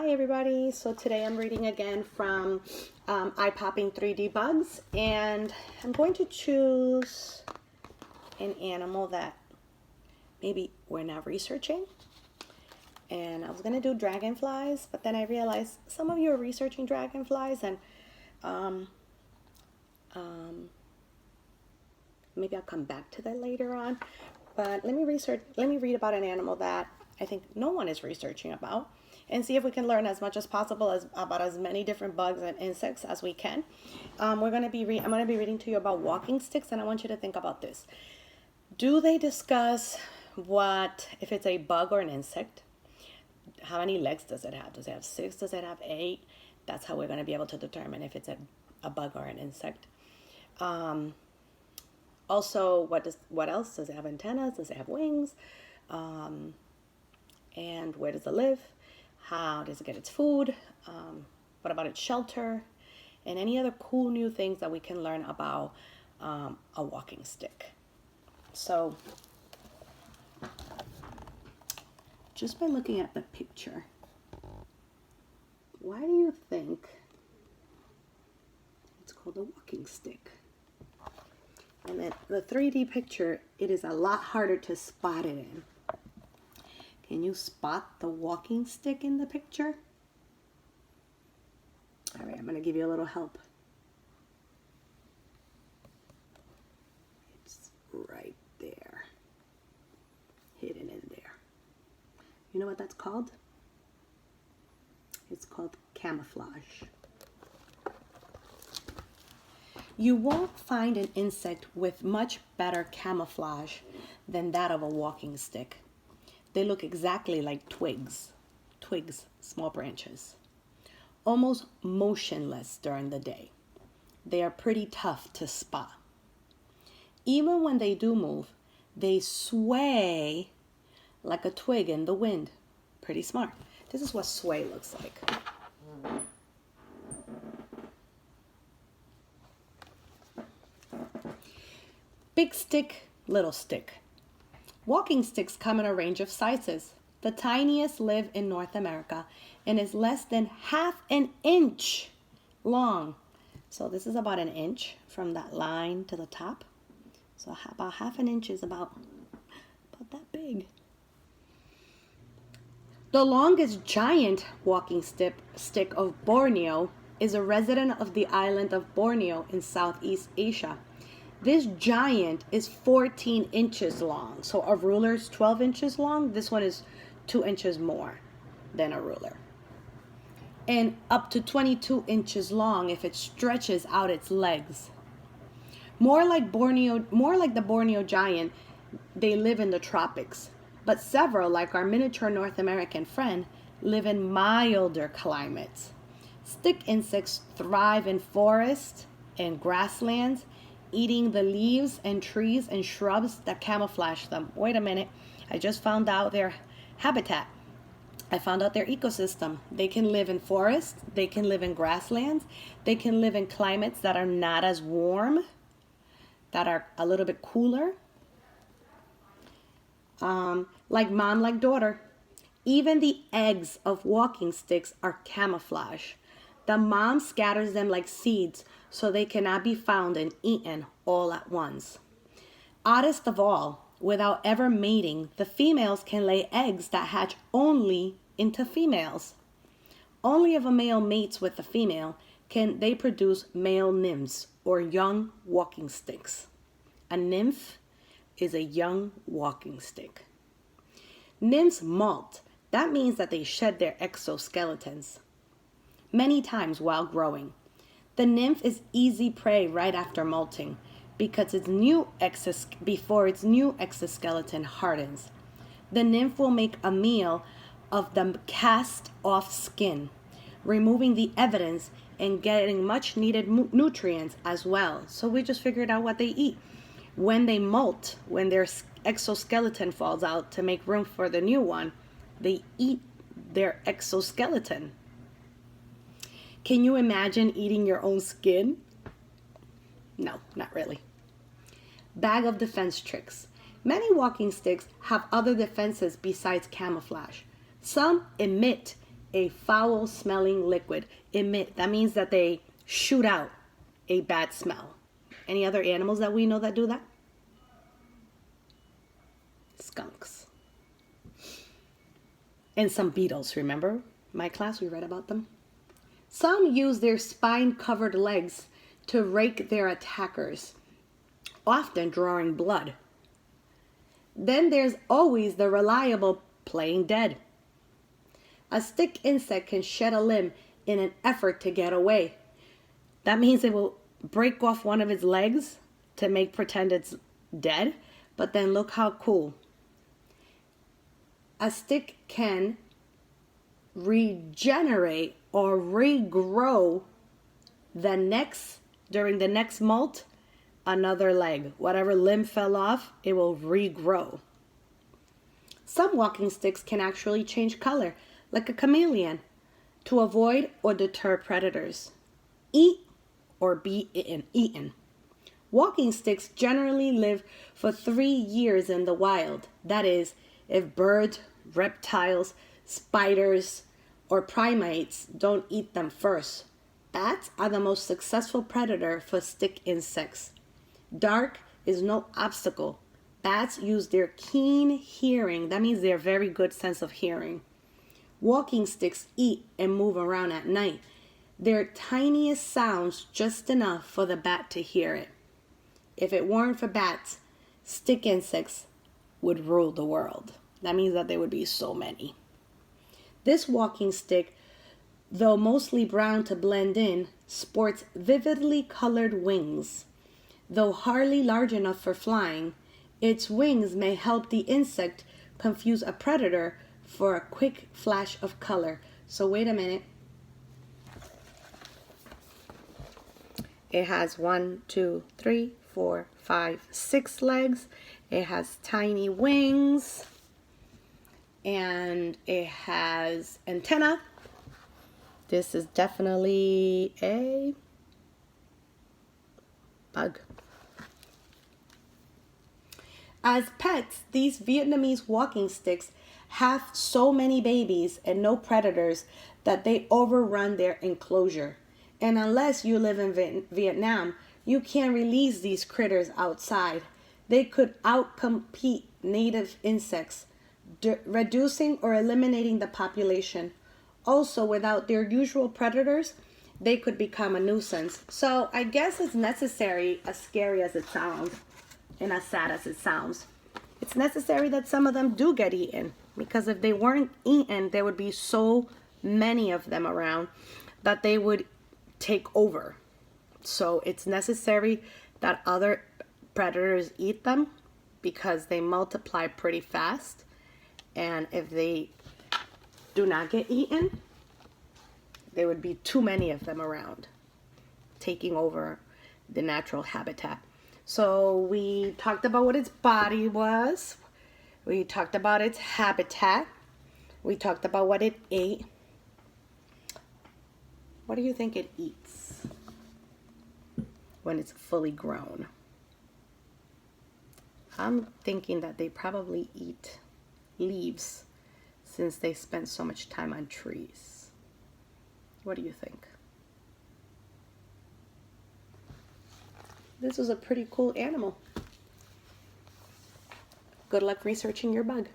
Hi everybody, so today I'm reading again from Eye-Popping 3D Bugs, and I'm going to choose an animal that maybe we're not researching. And I was going to do dragonflies, but then I realized some of you are researching dragonflies, and maybe I'll come back to that later on. But let me read about an animal that I think no one is researching about, and see if we can learn as much as possible about as many different bugs and insects as we can. I'm going to be reading to you about walking sticks, and I want you to think about this. Do they discuss if it's a bug or an insect? How many legs does it have? Does it have 6? Does it have 8? That's how we're going to be able to determine if it's a bug or an insect. Also, what else? Does it have antennas? Does it have wings? And where does it live? How does it get its food? What about its shelter? And any other cool new things that we can learn about a walking stick. So, just by looking at the picture, why do you think it's called a walking stick? And then the 3D picture, it is a lot harder to spot it in. Can you spot the walking stick in the picture? All right, I'm going to give you a little help. It's right there, hidden in there. You know what that's called? It's called camouflage. You won't find an insect with much better camouflage than that of a walking stick. They look exactly like twigs, small branches, almost motionless during the day. They are pretty tough to spot. Even when they do move, they sway like a twig in the wind. Pretty smart. This is what sway looks like. Big stick, little stick. Walking sticks come in a range of sizes. The tiniest live in North America and is less than half an inch long. So this is about an inch from that line to the top. So about half an inch is about that big. The longest giant walking stick of Borneo is a resident of the island of Borneo in Southeast Asia. This giant is 14 inches long. So a ruler is 12 inches long. This one is 2 inches more than a ruler. And up to 22 inches long if it stretches out its legs. More like the Borneo giant, they live in the tropics. But several, like our miniature North American friend, live in milder climates. Stick insects thrive in forests and grasslands, eating the leaves and trees and shrubs that camouflage them. Wait a minute, I just found out their habitat. I found out their ecosystem. They can live in forests, they can live in grasslands, they can live in climates that are not as warm, that are a little bit cooler. Like mom, like daughter. Even the eggs of walking sticks are camouflage. The mom scatters them like seeds so they cannot be found and eaten all at once. Oddest of all, without ever mating, the females can lay eggs that hatch only into females. Only if a male mates with the female can they produce male nymphs or young walking sticks. A nymph is a young walking stick. Nymphs molt. That means that they shed their exoskeletons many times while growing. The nymph is easy prey right after molting because before its new exoskeleton hardens. The nymph will make a meal of the cast off skin, removing the evidence and getting much needed nutrients as well. So we just figured out what they eat. When they molt, when their exoskeleton falls out to make room for the new one, they eat their exoskeleton. Can you imagine eating your own skin? No, not really. Bag of defense tricks. Many walking sticks have other defenses besides camouflage. Some emit a foul-smelling liquid. Emit, that means that they shoot out a bad smell. Any other animals that we know that do that? Skunks. And some beetles, remember? My class, we read about them. Some use their spine-covered legs to rake their attackers, often drawing blood. Then there's always the reliable playing dead. A stick insect can shed a limb in an effort to get away. That means it will break off one of its legs to make pretend it's dead, but then look how cool. A stick can regenerate or regrow during the next molt, another leg. Whatever limb fell off, it will regrow. Some walking sticks can actually change color, like a chameleon, to avoid or deter predators. Eat or be eaten. Walking sticks generally live for 3 years in the wild. That is, if birds, reptiles, spiders, or primates don't eat them first. Bats are the most successful predator for stick insects. Dark is no obstacle. Bats use their keen hearing. That means their very good sense of hearing. Walking sticks eat and move around at night. Their tiniest sounds just enough for the bat to hear it. If it weren't for bats, stick insects would rule the world. That means that there would be so many. This walking stick, though mostly brown to blend in, sports vividly colored wings. Though hardly large enough for flying, its wings may help the insect confuse a predator for a quick flash of color. So wait a minute. It has 1, 2, 3, 4, 5, 6 legs. It has tiny wings. And it has antenna. This is definitely a bug. As pets, these Vietnamese walking sticks have so many babies and no predators that they overrun their enclosure. And unless you live in Vietnam, you can't release these critters outside. They could outcompete native insects, reducing or eliminating the population. Also, without their usual predators, they could become a nuisance. So I guess it's necessary, as scary as it sounds, and as sad as it sounds, it's necessary that some of them do get eaten. Because if they weren't eaten, there would be so many of them around that they would take over. So it's necessary that other predators eat them because they multiply pretty fast. And if they do not get eaten, there would be too many of them around, taking over the natural habitat. So we talked about what its body was. We talked about its habitat. We talked about what it ate. What do you think it eats when it's fully grown? I'm thinking that they probably eat leaves since they spend so much time on trees. What do you think? This was a pretty cool animal. Good luck researching your bug.